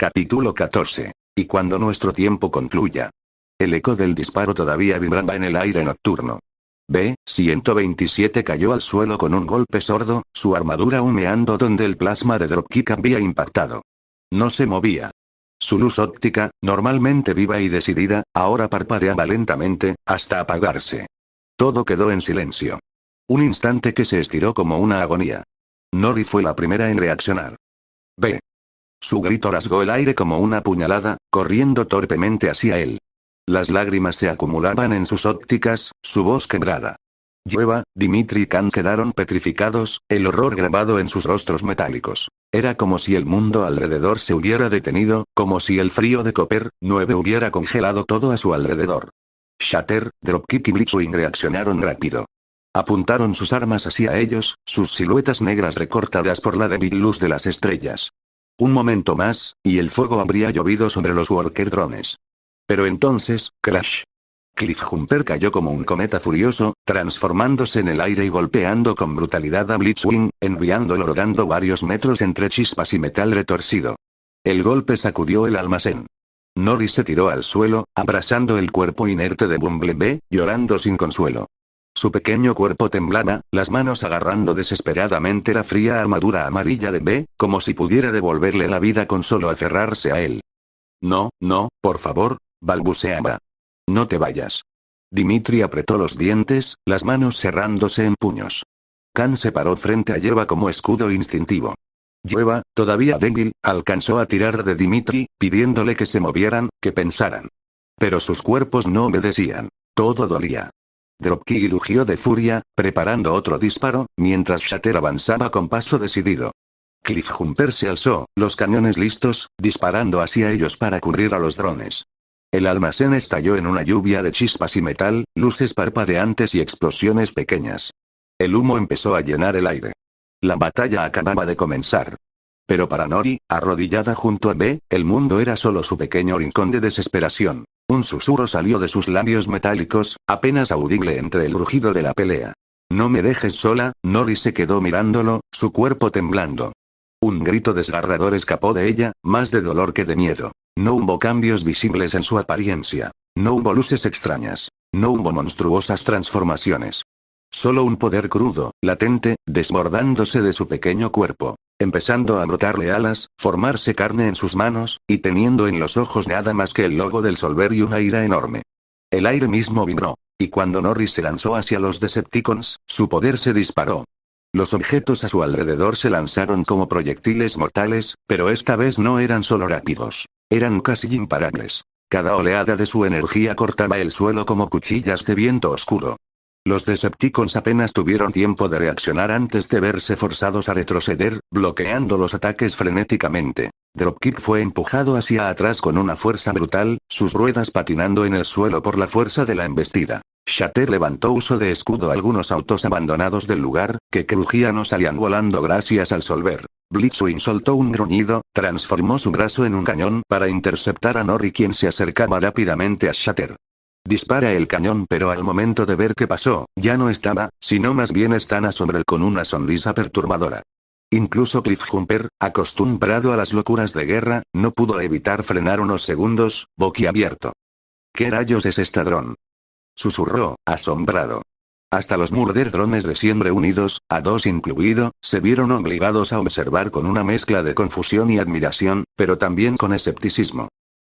Capítulo 14. Y cuando nuestro tiempo concluya. El eco del disparo todavía vibraba en el aire nocturno. B-127 cayó al suelo con un golpe sordo, su armadura humeando donde el plasma de Dropkick había impactado. No se movía. Su luz óptica, normalmente viva y decidida, ahora parpadeaba lentamente, hasta apagarse. Todo quedó en silencio. Un instante que se estiró como una agonía. Nori fue la primera en reaccionar. B. Su grito rasgó el aire como una puñalada, corriendo torpemente hacia él. Las lágrimas se acumulaban en sus ópticas, su voz quebrada. Yeva, Dimitri y Khan quedaron petrificados, el horror grabado en sus rostros metálicos. Era como si el mundo alrededor se hubiera detenido, como si el frío de Copper 9 hubiera congelado todo a su alrededor. Shatter, Dropkick y Blitzwing reaccionaron rápido. Apuntaron sus armas hacia ellos, sus siluetas negras recortadas por la débil luz de las estrellas. Un momento más, y el fuego habría llovido sobre los Worker drones. Pero entonces, crash. Cliffjumper cayó como un cometa furioso, transformándose en el aire y golpeando con brutalidad a Blitzwing, enviándolo rodando varios metros entre chispas y metal retorcido. El golpe sacudió el almacén. Nori se tiró al suelo, abrazando el cuerpo inerte de Bumblebee, llorando sin consuelo. Su pequeño cuerpo temblaba, las manos agarrando desesperadamente la fría armadura amarilla de B, como si pudiera devolverle la vida con solo aferrarse a él. No, no, por favor, balbuceaba. No te vayas. Dimitri apretó los dientes, las manos cerrándose en puños. Khan se paró frente a Yeva como escudo instintivo. Yeva, todavía débil, alcanzó a tirar de Dimitri, pidiéndole que se movieran, que pensaran. Pero sus cuerpos no obedecían. Todo dolía. Dropkick rugió de furia, preparando otro disparo, mientras Shatter avanzaba con paso decidido. Cliffjumper se alzó, los cañones listos, disparando hacia ellos para cubrir a los drones. El almacén estalló en una lluvia de chispas y metal, luces parpadeantes y explosiones pequeñas. El humo empezó a llenar el aire. La batalla acababa de comenzar. Pero para Nori, arrodillada junto a B, el mundo era solo su pequeño rincón de desesperación. Un susurro salió de sus labios metálicos, apenas audible entre el rugido de la pelea. No me dejes sola. Nori se quedó mirándolo, su cuerpo temblando. Un grito desgarrador escapó de ella, más de dolor que de miedo. No hubo cambios visibles en su apariencia. No hubo luces extrañas. No hubo monstruosas transformaciones. Solo un poder crudo, latente, desbordándose de su pequeño cuerpo. Empezando a brotarle alas, formarse carne en sus manos, y teniendo en los ojos nada más que el logo del Solver y una ira enorme. El aire mismo vibró. Y cuando Nori se lanzó hacia los Decepticons, su poder se disparó. Los objetos a su alrededor se lanzaron como proyectiles mortales, pero esta vez no eran solo rápidos. Eran casi imparables. Cada oleada de su energía cortaba el suelo como cuchillas de viento oscuro. Los Decepticons apenas tuvieron tiempo de reaccionar antes de verse forzados a retroceder, bloqueando los ataques frenéticamente. Dropkick fue empujado hacia atrás con una fuerza brutal, sus ruedas patinando en el suelo por la fuerza de la embestida. Shatter levantó uso de escudo algunos autos abandonados del lugar, que crujían o salían volando gracias al Solver. Blitzwing soltó un gruñido, transformó su brazo en un cañón para interceptar a Nori, quien se acercaba rápidamente a Shatter. Dispara el cañón, pero al momento de ver qué pasó, ya no estaba, sino más bien estaba sobre él con una sonrisa perturbadora. Incluso Cliffjumper, acostumbrado a las locuras de guerra, no pudo evitar frenar unos segundos, boquiabierto. ¿Qué rayos es esta dron? Susurró, asombrado. Hasta los Murder drones de siempre unidos, a dos incluido, se vieron obligados a observar con una mezcla de confusión y admiración, pero también con escepticismo.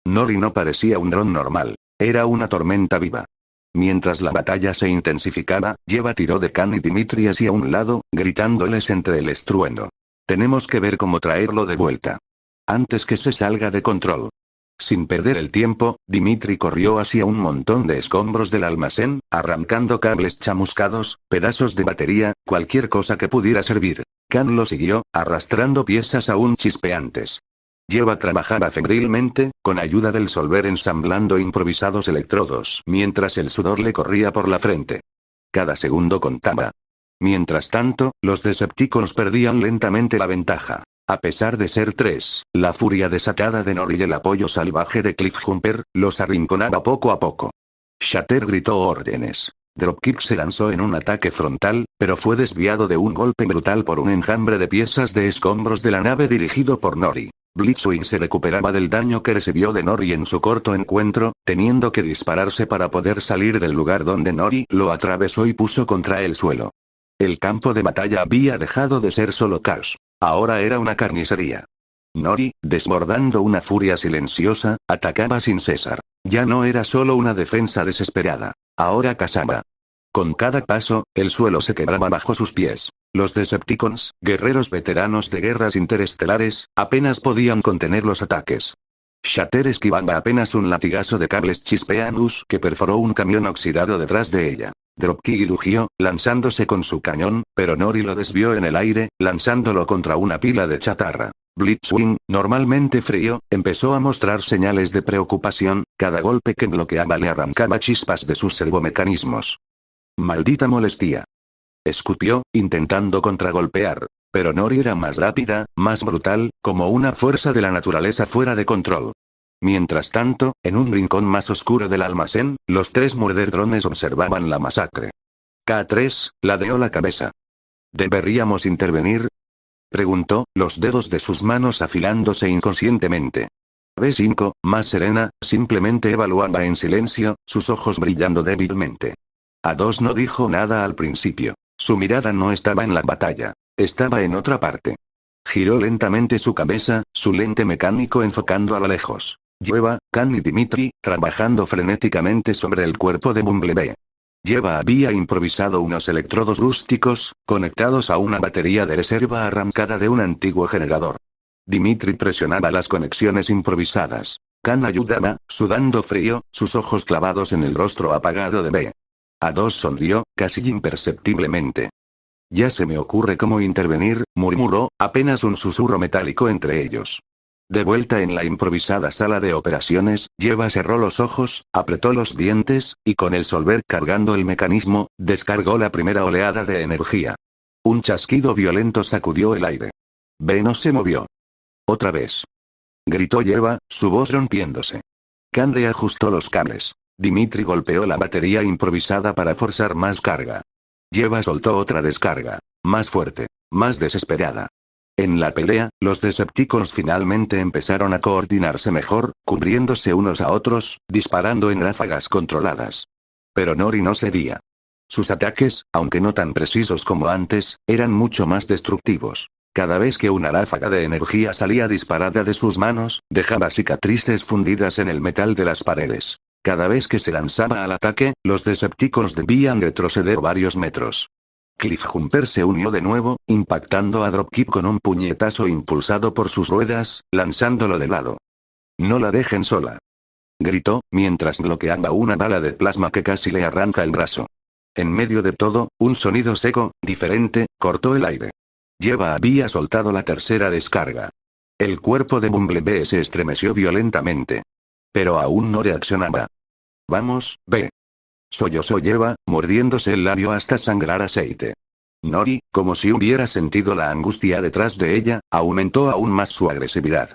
Nori no parecía un dron normal. Era una tormenta viva. Mientras la batalla se intensificaba, Yeva tiró de Khan y Dimitri hacia un lado, gritándoles entre el estruendo. Tenemos que ver cómo traerlo de vuelta. Antes que se salga de control. Sin perder el tiempo, Dimitri corrió hacia un montón de escombros del almacén, arrancando cables chamuscados, pedazos de batería, cualquier cosa que pudiera servir. Khan lo siguió, arrastrando piezas aún chispeantes. Yeva trabajaba febrilmente, con ayuda del Solver ensamblando improvisados electrodos, mientras el sudor le corría por la frente. Cada segundo contaba. Mientras tanto, los Decepticons perdían lentamente la ventaja. A pesar de ser tres, la furia desatada de Nori y el apoyo salvaje de Cliffjumper, los arrinconaba poco a poco. Shatter gritó órdenes. Dropkick se lanzó en un ataque frontal, pero fue desviado de un golpe brutal por un enjambre de piezas de escombros de la nave dirigido por Nori. Blitzwing se recuperaba del daño que recibió de Nori en su corto encuentro, teniendo que dispararse para poder salir del lugar donde Nori lo atravesó y puso contra el suelo. El campo de batalla había dejado de ser solo caos. Ahora era una carnicería. Nori, desbordando una furia silenciosa, atacaba sin cesar. Ya no era solo una defensa desesperada. Ahora cazaba. Con cada paso, el suelo se quebraba bajo sus pies. Los Decepticons, guerreros veteranos de guerras interestelares, apenas podían contener los ataques. Shatter esquivaba apenas un latigazo de cables chispeanus que perforó un camión oxidado detrás de ella. Dropkick lugió, lanzándose con su cañón, pero Nori lo desvió en el aire, lanzándolo contra una pila de chatarra. Blitzwing, normalmente frío, empezó a mostrar señales de preocupación, cada golpe que bloqueaba le arrancaba chispas de sus servomecanismos. Maldita molestia. Escupió, intentando contragolpear. Pero Nori era más rápida, más brutal, como una fuerza de la naturaleza fuera de control. Mientras tanto, en un rincón más oscuro del almacén, los 3 murderdrones observaban la masacre. K3, ladeó la cabeza. ¿Deberíamos intervenir?, preguntó, los dedos de sus manos afilándose inconscientemente. B5, más serena, simplemente evaluaba en silencio, sus ojos brillando débilmente. A2 no dijo nada al principio. Su mirada no estaba en la batalla. Estaba en otra parte. Giró lentamente su cabeza, su lente mecánico enfocando a lo lejos. Yeva, Khan y Dimitri, trabajando frenéticamente sobre el cuerpo de Bumblebee. Yeva había improvisado unos electrodos rústicos, conectados a una batería de reserva arrancada de un antiguo generador. Dimitri presionaba las conexiones improvisadas. Khan ayudaba, sudando frío, sus ojos clavados en el rostro apagado de B. A2 sonrió, casi imperceptiblemente. Ya se me ocurre cómo intervenir, murmuró, apenas un susurro metálico entre ellos. De vuelta en la improvisada sala de operaciones, Yeva cerró los ojos, apretó los dientes, y con el solver cargando el mecanismo, descargó la primera oleada de energía. Un chasquido violento sacudió el aire. B no se movió. Otra vez. Gritó Yeva, su voz rompiéndose. Khan reajustó los cables. Dimitri golpeó la batería improvisada para forzar más carga. Yeva soltó otra descarga. Más fuerte. Más desesperada. En la pelea, los Decepticons finalmente empezaron a coordinarse mejor, cubriéndose unos a otros, disparando en ráfagas controladas. Pero Nori no cedía. Sus ataques, aunque no tan precisos como antes, eran mucho más destructivos. Cada vez que una ráfaga de energía salía disparada de sus manos, dejaba cicatrices fundidas en el metal de las paredes. Cada vez que se lanzaba al ataque, los Decepticons debían retroceder varios metros. Cliffjumper se unió de nuevo, impactando a Dropkick con un puñetazo impulsado por sus ruedas, lanzándolo de lado. «No la dejen sola», gritó, mientras bloqueaba una bala de plasma que casi le arranca el brazo. En medio de todo, un sonido seco, diferente, cortó el aire. Yeva había soltado la tercera descarga. El cuerpo de Bumblebee se estremeció violentamente. Pero aún no reaccionaba. «Vamos, ve», sollozó Yeva, mordiéndose el labio hasta sangrar aceite. Nori, como si hubiera sentido la angustia detrás de ella, aumentó aún más su agresividad.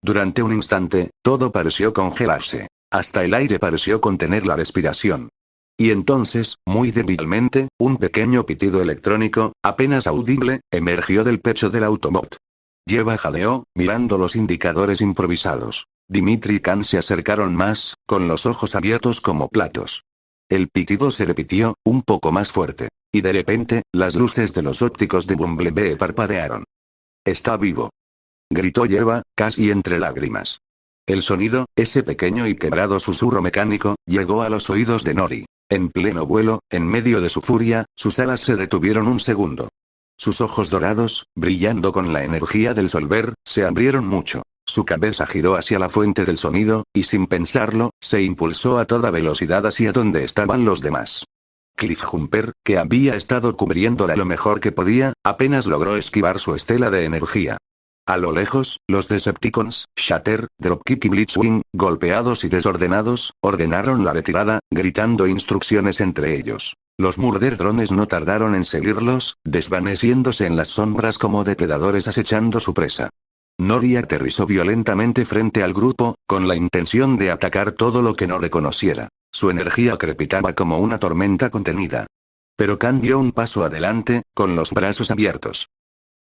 Durante un instante, todo pareció congelarse. Hasta el aire pareció contener la respiración. Y entonces, muy débilmente, un pequeño pitido electrónico, apenas audible, emergió del pecho del Autobot. Yeva jadeó, mirando los indicadores improvisados. Dimitri y Khan se acercaron más, con los ojos abiertos como platos. El pitido se repitió, un poco más fuerte. Y de repente, las luces de los ópticos de Bumblebee parpadearon. «Está vivo», gritó Yeva, casi entre lágrimas. El sonido, ese pequeño y quebrado susurro mecánico, llegó a los oídos de Nori. En pleno vuelo, en medio de su furia, sus alas se detuvieron un segundo. Sus ojos dorados, brillando con la energía del solver, se abrieron mucho. Su cabeza giró hacia la fuente del sonido, y sin pensarlo, se impulsó a toda velocidad hacia donde estaban los demás. Cliffjumper, que había estado cubriéndola lo mejor que podía, apenas logró esquivar su estela de energía. A lo lejos, los Decepticons, Shatter, Dropkick y Blitzwing, golpeados y desordenados, ordenaron la retirada, gritando instrucciones entre ellos. Los Murderdrones no tardaron en seguirlos, desvaneciéndose en las sombras como depredadores acechando su presa. Nori aterrizó violentamente frente al grupo, con la intención de atacar todo lo que no reconociera. Su energía crepitaba como una tormenta contenida. Pero Khan dio un paso adelante, con los brazos abiertos.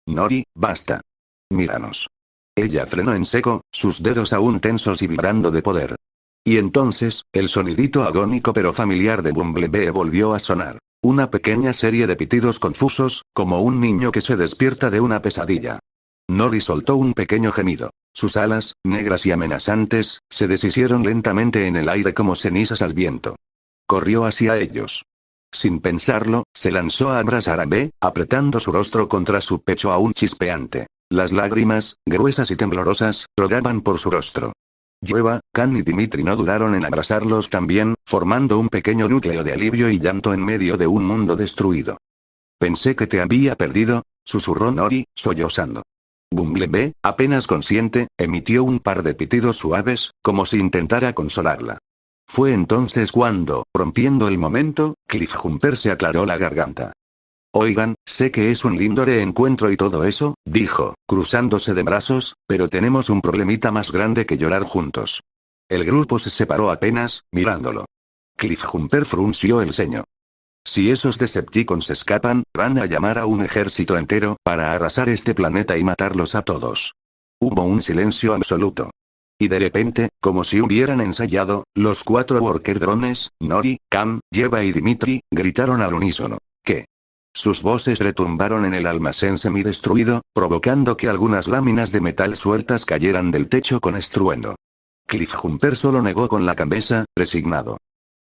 «Nori, basta. Míranos. Ella frenó en seco, sus dedos aún tensos y vibrando de poder. Y entonces, el sonidito agónico pero familiar de Bumblebee volvió a sonar. Una pequeña serie de pitidos confusos, como un niño que se despierta de una pesadilla. Nori soltó un pequeño gemido. Sus alas, negras y amenazantes, se deshicieron lentamente en el aire como cenizas al viento. Corrió hacia ellos. Sin pensarlo, se lanzó a abrazar a B, apretando su rostro contra su pecho aún chispeante. Las lágrimas, gruesas y temblorosas, rodaban por su rostro. Yeva, Khan y Dimitri no dudaron en abrazarlos también, formando un pequeño núcleo de alivio y llanto en medio de un mundo destruido. Pensé que te había perdido, susurró Nori, sollozando. Bumblebee, apenas consciente, emitió un par de pitidos suaves, como si intentara consolarla. Fue entonces cuando, rompiendo el momento, Cliffjumper se aclaró la garganta. Oigan, sé que es un lindo reencuentro y todo eso, dijo, cruzándose de brazos, pero tenemos un problemita más grande que llorar juntos. El grupo se separó apenas, mirándolo. Cliffjumper frunció el ceño. Si esos Decepticons escapan, van a llamar a un ejército entero para arrasar este planeta y matarlos a todos. Hubo un silencio absoluto. Y de repente, como si hubieran ensayado, los 4 worker drones, Nori, Cam, Yeva y Dimitri, gritaron al unísono. ¿Qué? Sus voces retumbaron en el almacén semidestruido, provocando que algunas láminas de metal sueltas cayeran del techo con estruendo. Cliffjumper solo negó con la cabeza, resignado.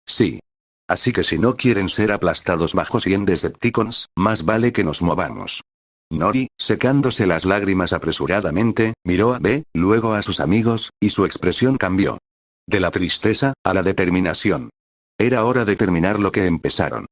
Sí. Así que si no quieren ser aplastados bajo 100 Decepticons, más vale que nos movamos. Nori, secándose las lágrimas apresuradamente, miró a B, luego a sus amigos, y su expresión cambió. De la tristeza, a la determinación. Era hora de terminar lo que empezaron.